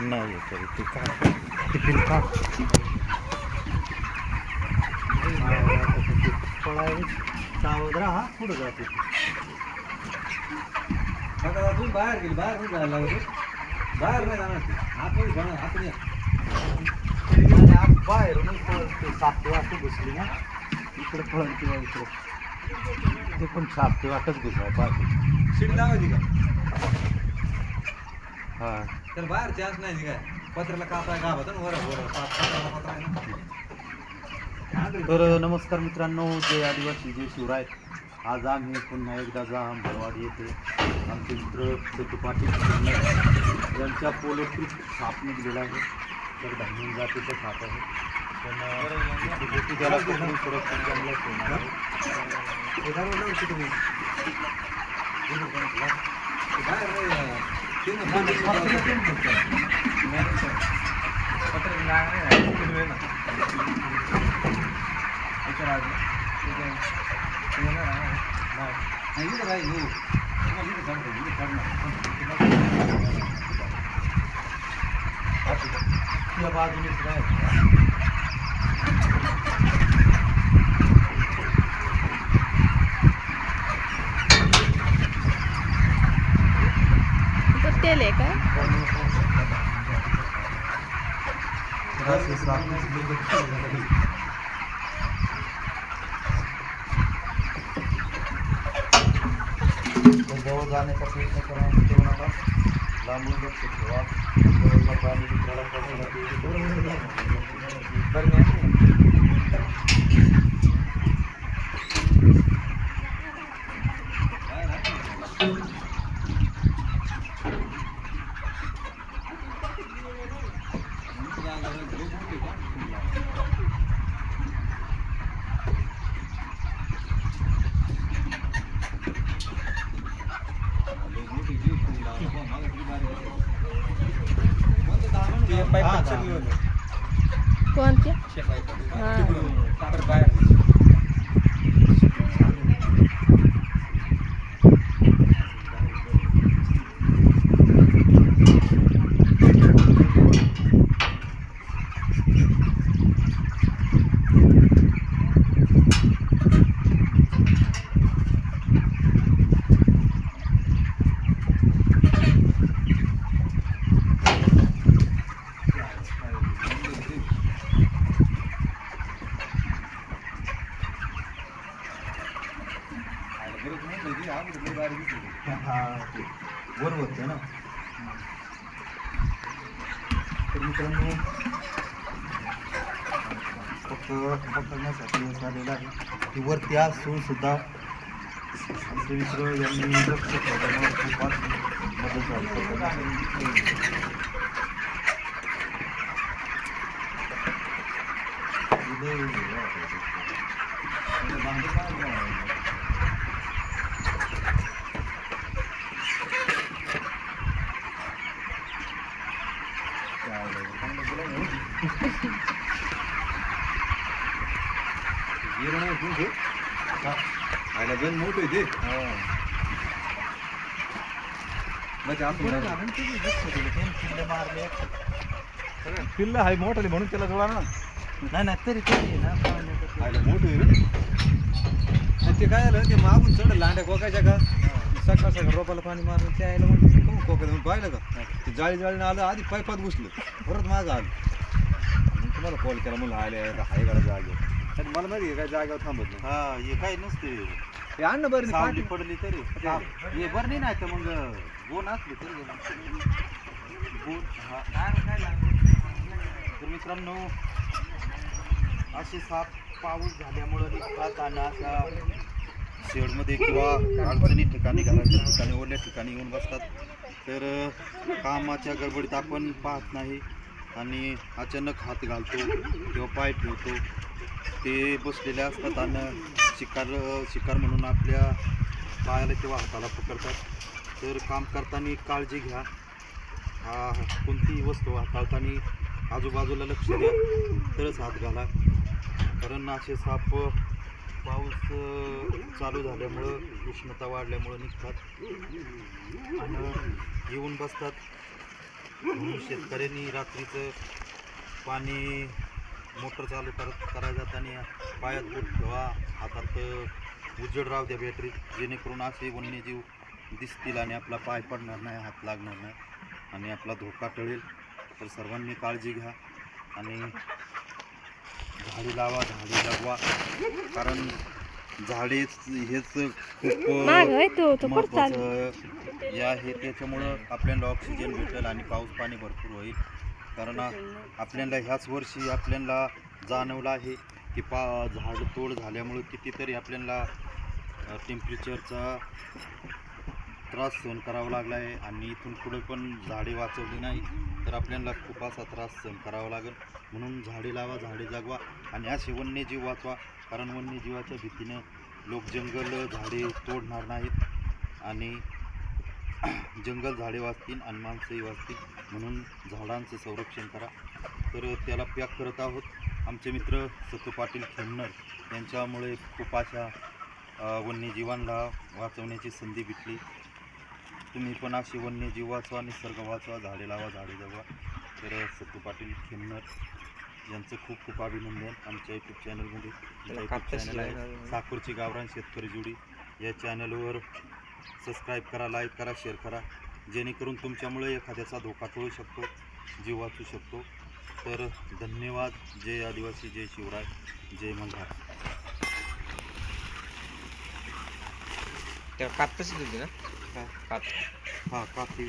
नाही तरी ते काय टिफिन का पळायला सावध राहा पुढं जाते बघा तुम्ही बाहेर गेली बाहेर नाही जायला लागत बाहेर नाही जाणार आपण जाणार आपण या बाहेरूनच पळते सापते वाटत घुसली ना इकडे पळण किंवा इकडे ते पण सापते वाटच घुसाय पाहिजे सीट लावायची का हां तर बाहेर चान्स नाही काय पत्राला कापाय गावात वर तर नमस्कार मित्रांनो, जय आदिवासी जय शिवराय. आज आम्ही पुन्हा एकदा जांभळवाडी येथे आमचे मित्र सतू पाटील यांच्या पोलोट्री साप निघलेला आहे. तर धान्य जातीचा साप आहे. पण त्याला पकडून सुरक्षित जंगलात ठेवणार आहे. त्या बाजूनेच काय तेल आहे का जवळ जाण्याचा प्रयत्न करा, ठेवू नका. लांबून लक्ष ठेवा. जवळचा प्राणी मित्राला कोणते वर होते ना. तर मित्रांनो फक्त पकडण्यासाठी झालेलं आहे की वरती असून सुद्धा आमचे मित्र यांनी लक्ष ठेवल्यामुळे खूपच मदत झाली. मोठ आहे पिल्ल आहे मोठं म्हणून त्याला जोडा ना नाही तरी ना मोठ ते काय झालं ते मागून चढ लांड्या कोकायच्या का सकाळ सकाळ रोपाला पाणी मारून ते यायला म्हणून कोका म्हणून पाहिलं का ते जाळीने आलं आधी पायपात घुसलं परत मागं आलं तुम्हाला कॉल केला म्हणून आले हाय गाडा जागेवर मला माहिती आहे काय जागेवर थांबत नाही. हा हे काही नसते हे अन्न बरं सावली पडली तरी हे बरं नाही तर मग बोन असली तरी बोन तर मित्रांनो असे साप पाऊस झाल्यामुळं निघतात आणि अशा शेडमध्ये किंवा अडचणी ठिकाणी घराच्या ठिकाणी ओल्या ठिकाणी येऊन बसतात. तर कामाच्या गडबडीत आपण पाहत नाही आणि अचानक हात घालतो किंवा पाय ठेवतो. ते बसलेले असतात आणि शिकार म्हणून आपल्या पायाला किंवा हाताला पकडतात. तर काम करताना काळजी घ्या. कोणतीही वस्तू हाताळताना आजूबाजूला लक्ष द्या तरच हात घाला. कारण असे साप पाऊस चालू झाल्यामुळं उष्णता वाढल्यामुळं निघतात आणि येऊन बसतात. म्हणून शेतकऱ्यांनी रात्रीचं पाणी मोटर चालू करायला जाताना पायात बूट ठेवा, हातात उजेड राहू द्या बॅटरी, जेणेकरून असे वन्यजीव दिसतील आणि आपला पाय पडणार नाही, हात लागणार नाही आणि आपला धोका टळेल. तर सर्वांनी काळजी घ्या आणि झाडे लावा, झाडे जगवा, कारण झाडेच हेच खूप महत्त्वाचं हे आहे. त्याच्यामुळं आपल्याला ऑक्सिजन भेटेल आणि पाऊस पाणी भरपूर होईल. कारण आपल्याला ह्याच वर्षी आपल्याला जाणवलं आहे की झाड तोड झाल्यामुळं कितीतरी आपल्याला टेम्परेचरचा त्रास सहन करावा लागला आहे आणि इथून पुढे पण झाडे वाचवली नाही तर आपल्याला खूप असा त्रास सहन करावा लागेल. म्हणून झाडे लावा, झाडे जगवा आणि असे वन्यजीव वाचवा, कारण वन्यजीवाच्या भीतीनं लोक जंगल झाडे तोडणार नाहीत आणि जंगल झाडे वाचतील आणि माणसंही वाचतील. म्हणून झाडांचं संरक्षण करा. तर त्याला पॅक करत आहोत. आमचे मित्र सत्तू पाटील खेमनर यांच्यामुळे खूप अशा वन्यजीवांना वाचवण्याची संधी भेटली. तुम्ही पण अशी वन्यजीव वाचवा, निसर्ग वाचवा, झाडे लावा, झाडे जगवा. तर सत्तू पाटील खेमनर यांचं खूप खूप अभिनंदन. आमच्या यूट्यूब चॅनलमध्ये चॅनल आहे साकूरची गावरान शेतकरी जोडी. या चॅनलवर सबस्क्राईब करा, लाईक करा, शेअर करा, जेणेकरून तुमच्यामुळे एखाद्याचा धोका टळू शकतो, जीव वाचू शकतो. तर धन्यवाद. जय आदिवासी, जय शिवराय, जय मल्हार. त्या कात तशीच होती ना? कात हां काफी